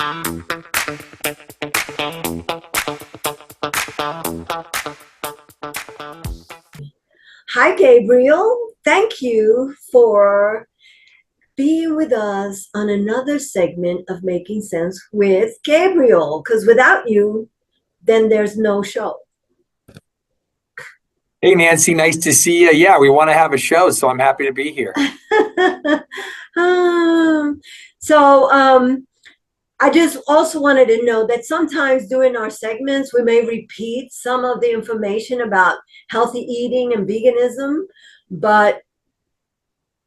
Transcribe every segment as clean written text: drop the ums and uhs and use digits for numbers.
Hi, Gabriel. Thank you for being with us on another segment of Making Sense with Gabriel. Because without you, then there's no show. Hey, Nancy, nice to see you. Yeah, we want to have a show, so I'm happy to be here. Um, so, I just also wanted to know that sometimes during our segments, we may repeat some of the information about healthy eating and veganism, but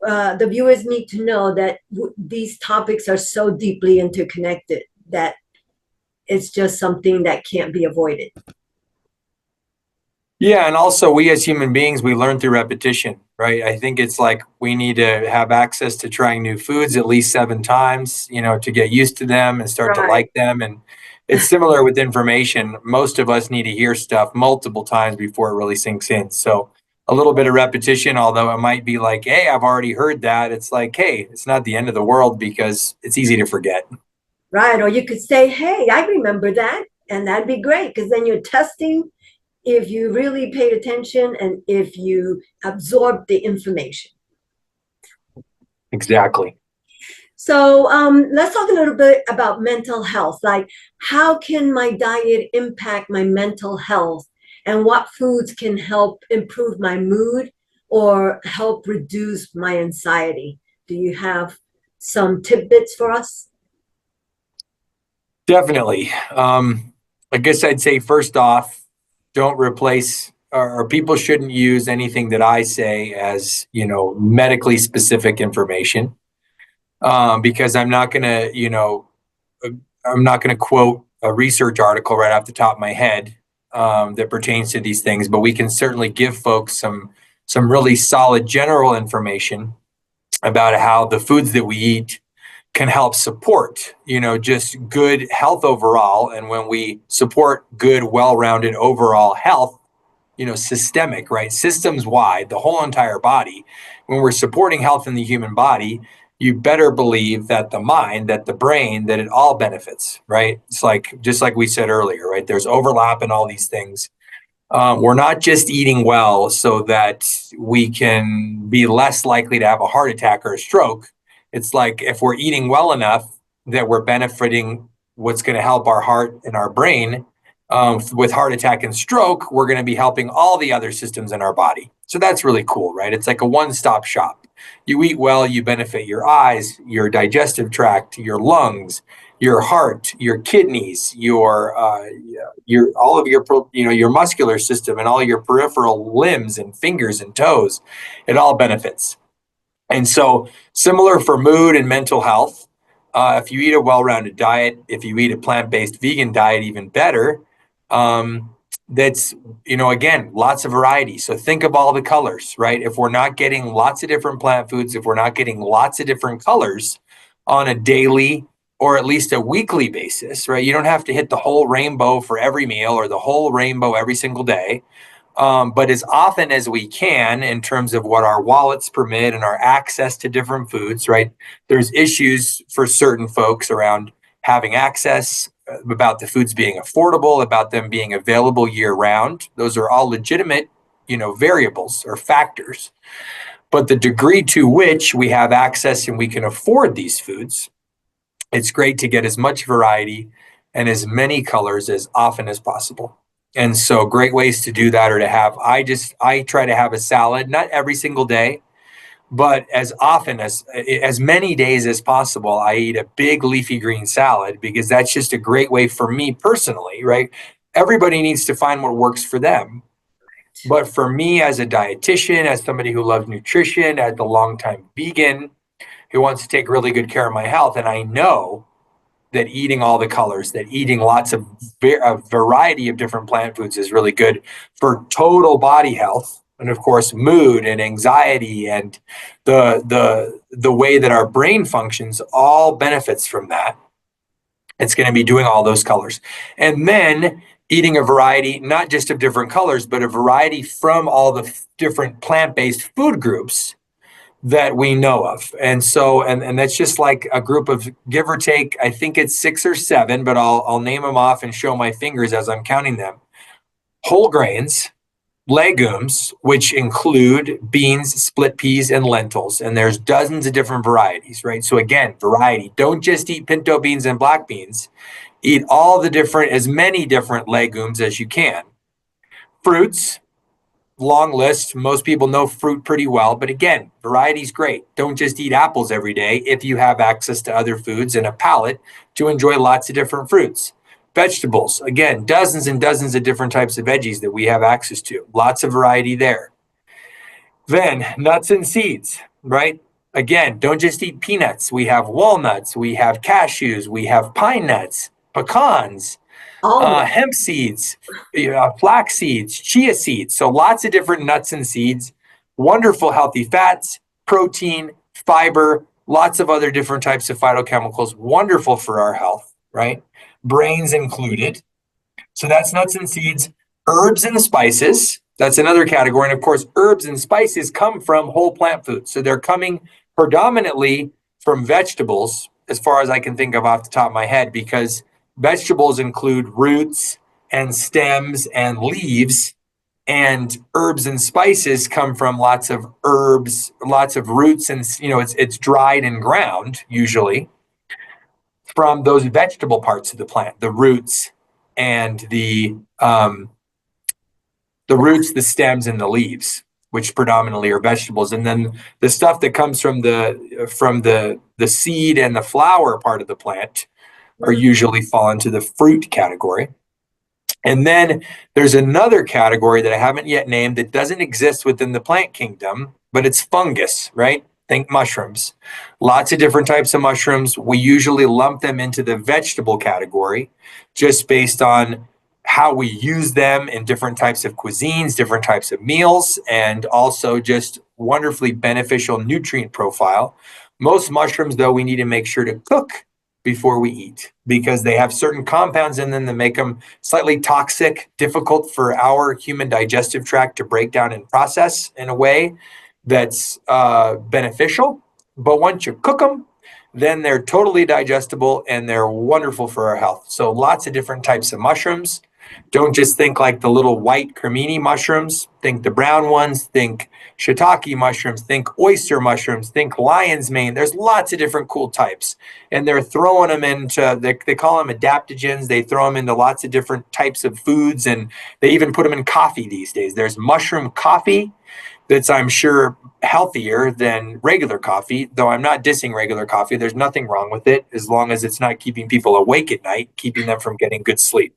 the viewers need to know that these topics are so deeply interconnected that it's just something that can't be avoided. Yeah, and also we as human beings, we learn through repetition, right? I think it's like we need to have access to trying new foods at least 7 times, to get used to them and start to Right. like them. And it's similar with information. Most of us need to hear stuff multiple times before it really sinks in. So a little bit of repetition, although it might be like, hey, I've already heard that. It's like, hey, it's not the end of the world because it's easy to forget. Right. Or you could say, hey, I remember that. And that'd be great because then you're testing if you really paid attention and if you absorbed the information. Exactly. So let's talk a little bit about mental health. Like, how can my diet impact my mental health, and what foods can help improve my mood or help reduce my anxiety? Do you have some tidbits for us? Definitely. I guess I'd say first off, don't replace or people shouldn't use anything that I say as, medically specific information. Because I'm not gonna quote a research article right off the top of my head that pertains to these things, but we can certainly give folks some really solid general information about how the foods that we eat can help support, just good health overall. And when we support good, well-rounded overall health, systemic, right? Systems wide, the whole entire body. When we're supporting health in the human body, you better believe that the mind, that the brain, that it all benefits, right? It's like, just like we said earlier, right? There's overlap in all these things. We're not just eating well so that we can be less likely to have a heart attack or a stroke. It's like if we're eating well enough that we're benefiting what's going to help our heart and our brain. With heart attack and stroke, we're going to be helping all the other systems in our body. So that's really cool, right? It's like a one-stop shop. You eat well, you benefit your eyes, your digestive tract, your lungs, your heart, your kidneys, your all of your your muscular system and all your peripheral limbs and fingers and toes. It all benefits. And so similar for mood and mental health. If you eat a well-rounded diet, if you eat a plant-based vegan diet, even better. That's again, lots of variety. So think of all the colors, right? If we're not getting lots of different plant foods, if we're not getting lots of different colors on a daily or at least a weekly basis, right? You don't have to hit the whole rainbow for every meal or the whole rainbow every single day. But as often as we can in terms of what our wallets permit and our access to different foods, right? There's issues for certain folks around having access, about the foods being affordable, about them being available year round. Those are all legitimate, variables or factors. But the degree to which we have access and we can afford these foods, it's great to get as much variety and as many colors as often as possible. And so great ways to do that are to have, I try to have a salad, not every single day, but as often as many days as possible. I eat a big leafy green salad because that's just a great way for me personally, right? Everybody needs to find what works for them. But for me as a dietitian, as somebody who loves nutrition, as a longtime vegan who wants to take really good care of my health, and I know that eating all the colors, that eating lots of a variety of different plant foods is really good for total body health, and of course, mood and anxiety and the way that our brain functions all benefits from that. It's going to be doing all those colors, and then eating a variety, not just of different colors, but a variety from all the different plant-based food groups that we know of. And so, and that's just like a group of, give or take, I think it's 6 or 7, but I'll name them off and show my fingers as I'm counting them. Whole grains, legumes, which include beans, split peas, and lentils. And there's dozens of different varieties, right? So again, variety. Don't just eat pinto beans and black beans. Eat all the different, as many different legumes as you can. Fruits, long list. Most people know fruit pretty well, but again, variety's great. Don't just eat apples every day if you have access to other foods and a palate to enjoy lots of different fruits. Vegetables, again, dozens and dozens of different types of veggies that we have access to. Lots of variety there. Then nuts and seeds, right? Again, don't just eat peanuts. We have walnuts, we have cashews, we have pine nuts, pecans, hemp seeds, flax seeds, chia seeds. So lots of different nuts and seeds, wonderful healthy fats, protein, fiber, lots of other different types of phytochemicals, wonderful for our health, right? Brains included. So that's nuts and seeds. Herbs and spices, that's another category. And of course, herbs and spices come from whole plant foods. So they're coming predominantly from vegetables, as far as I can think of off the top of my head, because vegetables include roots and stems and leaves, and herbs and spices come from lots of herbs, lots of roots, and it's dried and ground usually from those vegetable parts of the plant, the roots and the roots, the stems, and the leaves, which predominantly are vegetables. And then the stuff that comes from the seed and the flower part of the plant are usually fall into the fruit category. And then there's another category that I haven't yet named that doesn't exist within the plant kingdom, but it's fungus, right? Think mushrooms. Lots of different types of mushrooms. We usually lump them into the vegetable category just based on how we use them in different types of cuisines, different types of meals, and also just wonderfully beneficial nutrient profile. Most mushrooms, though, we need to make sure to cook before we eat because they have certain compounds in them that make them slightly toxic, difficult for our human digestive tract to break down and process in a way that's beneficial. But once you cook them, then they're totally digestible and they're wonderful for our health. So lots of different types of mushrooms. Don't just think like the little white cremini mushrooms. Think the brown ones. Think shiitake mushrooms. Think oyster mushrooms. Think lion's mane. There's lots of different cool types. And they're throwing them into, they call them adaptogens. They throw them into lots of different types of foods. And they even put them in coffee these days. There's mushroom coffee that's, I'm sure, healthier than regular coffee, though I'm not dissing regular coffee. There's nothing wrong with it as long as it's not keeping people awake at night, keeping them from getting good sleep.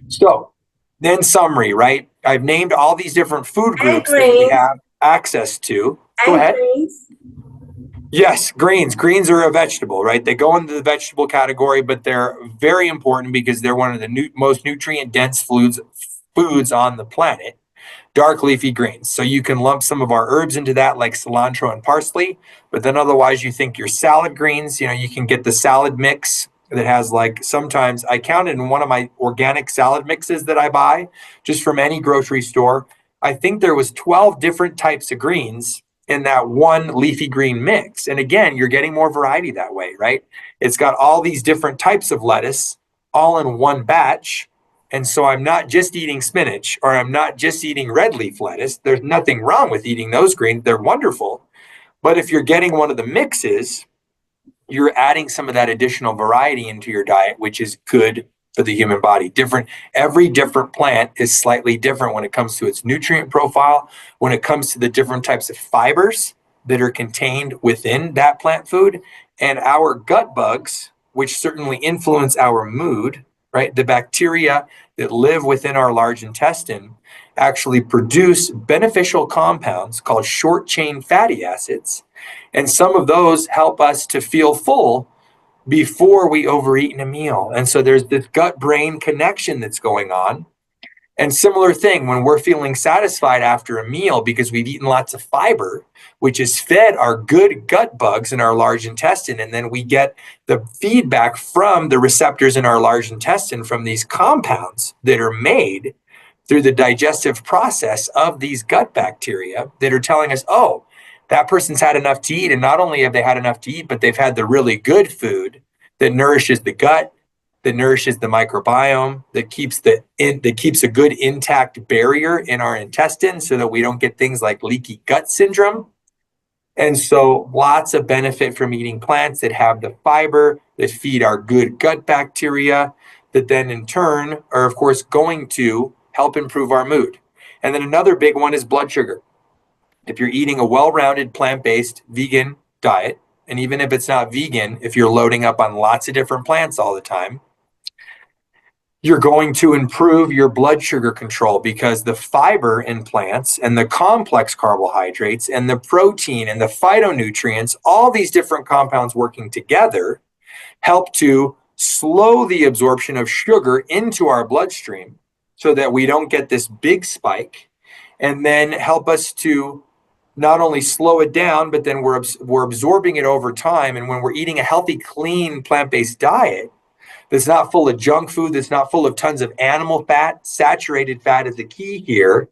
So then summary, right? I've named all these different food groups that we have access to. Go ahead. Greens. Yes, greens. Greens are a vegetable, right? They go into the vegetable category, but they're very important because they're one of the most nutrient-dense foods on the planet. Dark leafy greens. So you can lump some of our herbs into that, like cilantro and parsley, but then otherwise you think your salad greens, you can get the salad mix that has, like, sometimes I counted in one of my organic salad mixes that I buy just from any grocery store. I think there was 12 different types of greens in that one leafy green mix. And again, you're getting more variety that way, right? It's got all these different types of lettuce all in one batch. And so I'm not just eating spinach or I'm not just eating red leaf lettuce. There's nothing wrong with eating those greens. They're wonderful. But if you're getting one of the mixes, you're adding some of that additional variety into your diet, which is good for the human body. Every different plant is slightly different when it comes to its nutrient profile, when it comes to the different types of fibers that are contained within that plant food, and our gut bugs, which certainly influence our mood, right? The bacteria that live within our large intestine actually produce beneficial compounds called short chain fatty acids. And some of those help us to feel full before we overeat in a meal. And so there's this gut-brain connection that's going on. And similar thing, when we're feeling satisfied after a meal because we've eaten lots of fiber, which is fed our good gut bugs in our large intestine, and then we get the feedback from the receptors in our large intestine from these compounds that are made through the digestive process of these gut bacteria that are telling us, oh, that person's had enough to eat. And not only have they had enough to eat, but they've had the really good food that nourishes the gut, that nourishes the microbiome, that keeps a good intact barrier in our intestines so that we don't get things like leaky gut syndrome. And so lots of benefit from eating plants that have the fiber, that feed our good gut bacteria, that then in turn are, of course, going to help improve our mood. And then another big one is blood sugar. If you're eating a well-rounded plant-based vegan diet, and even if it's not vegan, if you're loading up on lots of different plants all the time, you're going to improve your blood sugar control, because the fiber in plants and the complex carbohydrates and the protein and the phytonutrients, all these different compounds working together, help to slow the absorption of sugar into our bloodstream so that we don't get this big spike, and then help us to not only slow it down, but then we're absorbing it over time. And when we're eating a healthy, clean, plant-based diet that's not full of junk food, that's not full of tons of animal fat, saturated fat is the key here,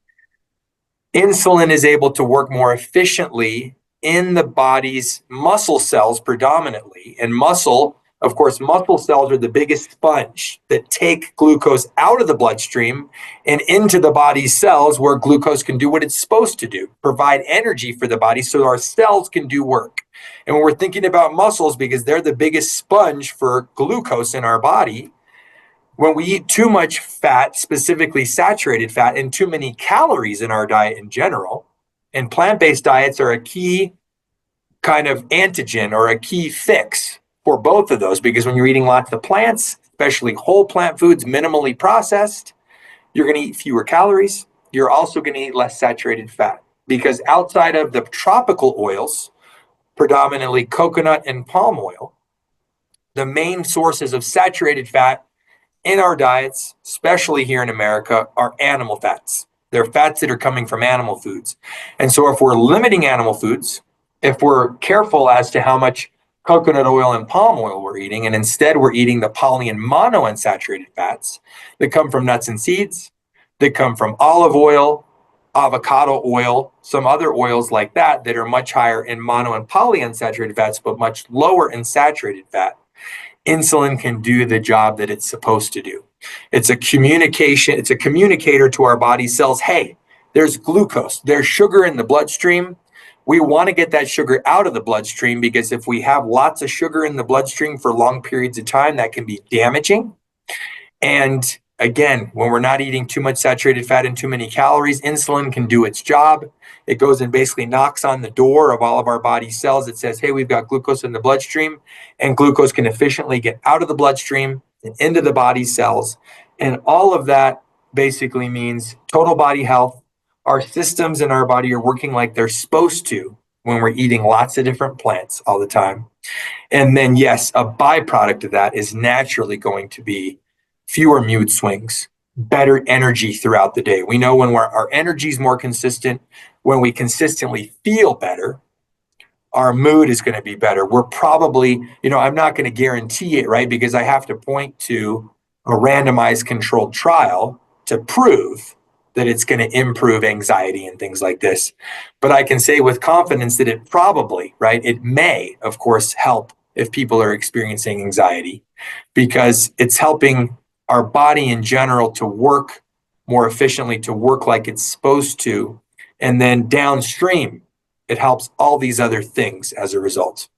insulin is able to work more efficiently in the body's muscle cells predominantly. And muscle, of course, muscle cells are the biggest sponge that take glucose out of the bloodstream and into the body's cells, where glucose can do what it's supposed to do, provide energy for the body so our cells can do work. And when we're thinking about muscles, because they're the biggest sponge for glucose in our body, when we eat too much fat, specifically saturated fat, and too many calories in our diet in general, and plant-based diets are a key kind of antigen or a key fix for both of those, because when you're eating lots of plants, especially whole plant foods, minimally processed, you're going to eat fewer calories. You're also going to eat less saturated fat, because outside of the tropical oils, predominantly coconut and palm oil, the main sources of saturated fat in our diets, especially here in America, are animal fats. They're fats that are coming from animal foods. And so if we're limiting animal foods, if we're careful as to how much coconut oil and palm oil we're eating, and instead we're eating the poly and monounsaturated fats that come from nuts and seeds, that come from olive oil, avocado oil, some other oils like that that are much higher in mono and polyunsaturated fats, but much lower in saturated fat, insulin can do the job that it's supposed to do. It's a communicator to our body cells. Hey, there's glucose, there's sugar in the bloodstream. We want to get that sugar out of the bloodstream, because if we have lots of sugar in the bloodstream for long periods of time, that can be damaging. And again, when we're not eating too much saturated fat and too many calories, insulin can do its job. It goes and basically knocks on the door of all of our body cells. It says, hey, we've got glucose in the bloodstream, and glucose can efficiently get out of the bloodstream and into the body cells. And all of that basically means total body health. Our systems in our body are working like they're supposed to when we're eating lots of different plants all the time. And then, yes, a byproduct of that is naturally going to be fewer mood swings, better energy throughout the day. We know when our energy is more consistent, when we consistently feel better, our mood is going to be better. We're probably, I'm not going to guarantee it, right? Because I have to point to a randomized controlled trial to prove that it's going to improve anxiety and things like this. But I can say with confidence that it probably, right? It may, of course, help if people are experiencing anxiety, because it's helping our body in general to work more efficiently, to work like it's supposed to. And then downstream, it helps all these other things as a result.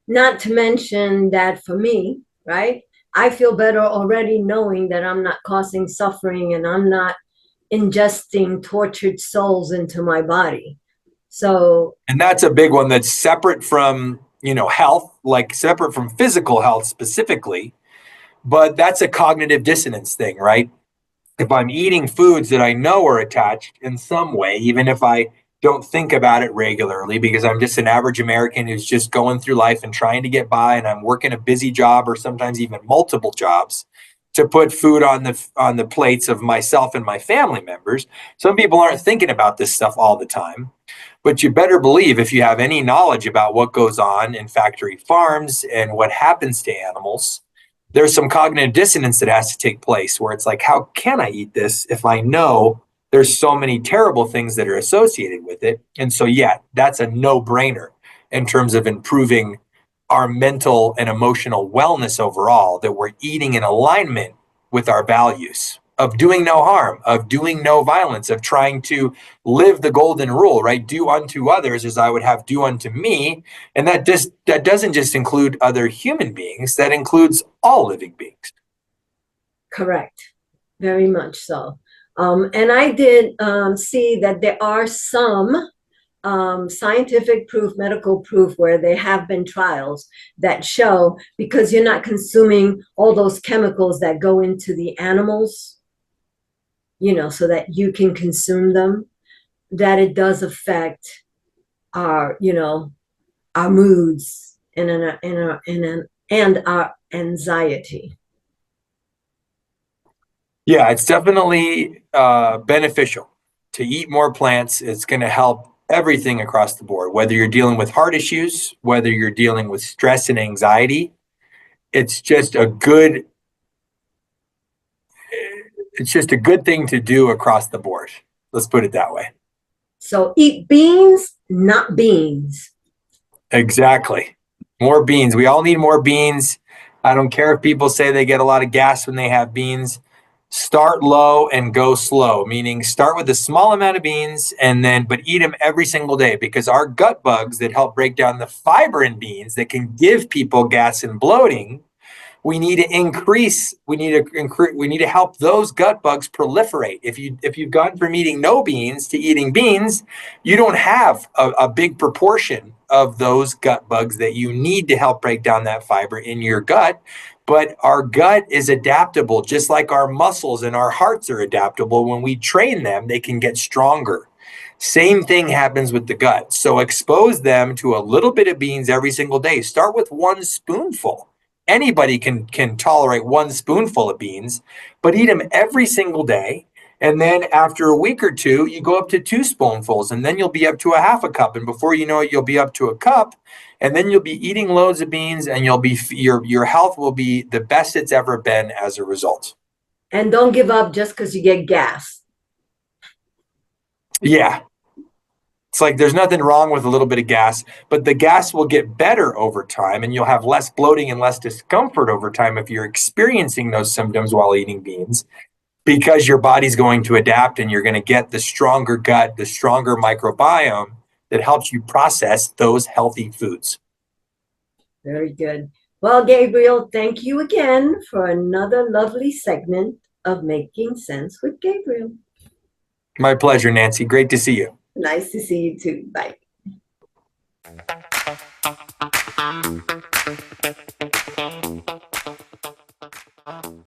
Not to mention that for me, right? I feel better already knowing that I'm not causing suffering and I'm not ingesting tortured souls into my body. So, and that's a big one that's separate from, health, like separate from physical health specifically, but that's a cognitive dissonance thing, right? If I'm eating foods that I know are attached in some way, even if I don't think about it regularly, because I'm just an average American who's just going through life and trying to get by, and I'm working a busy job or sometimes even multiple jobs to put food on the plates of myself and my family members. Some people aren't thinking about this stuff all the time, but you better believe if you have any knowledge about what goes on in factory farms and what happens to animals, there's some cognitive dissonance that has to take place where it's like, how can I eat this if I know there's so many terrible things that are associated with it. And so, yeah, that's a no-brainer in terms of improving our mental and emotional wellness overall, that we're eating in alignment with our values of doing no harm, of doing no violence, of trying to live the golden rule, right? Do unto others as I would have do unto me. And that doesn't just include other human beings, that includes all living beings. Correct. Very much so. And I did see that there are some scientific proof, medical proof, where there have been trials that show, because you're not consuming all those chemicals that go into the animals, so that you can consume them, that it does affect our, our moods and our anxiety. Yeah, it's definitely beneficial to eat more plants. It's going to help everything across the board, whether you're dealing with heart issues, whether you're dealing with stress and anxiety. It's just a good thing to do across the board. Let's put it that way. So eat beans, not beans. Exactly. More beans. We all need more beans. I don't care if people say they get a lot of gas when they have beans. Start low and go slow, meaning start with a small amount of beans but eat them every single day, because our gut bugs that help break down the fiber in beans that can give people gas and bloating, we need to help those gut bugs proliferate. If you've gone from eating no beans to eating beans, you don't have a big proportion of those gut bugs that you need to help break down that fiber in your gut. But our gut is adaptable, just like our muscles and our hearts are adaptable. When we train them, they can get stronger. Same thing happens with the gut. So expose them to a little bit of beans every single day. Start with 1 spoonful. Anybody can tolerate 1 spoonful of beans, but eat them every single day. And then after a week or two, you go up to 2 spoonfuls, and then you'll be up to a half a cup. And before you know it, you'll be up to a cup. And then you'll be eating loads of beans, and your health will be the best it's ever been as a result. And don't give up just because you get gas. Yeah. It's like there's nothing wrong with a little bit of gas, but the gas will get better over time, and you'll have less bloating and less discomfort over time if you're experiencing those symptoms while eating beans, because your body's going to adapt and you're going to get the stronger gut, the stronger microbiome that helps you process those healthy foods. Very good. Well, Gabriel, thank you again for another lovely segment of Making Sense with Gabriel. My pleasure, Nancy. Great to see you. Nice to see you too. Bye.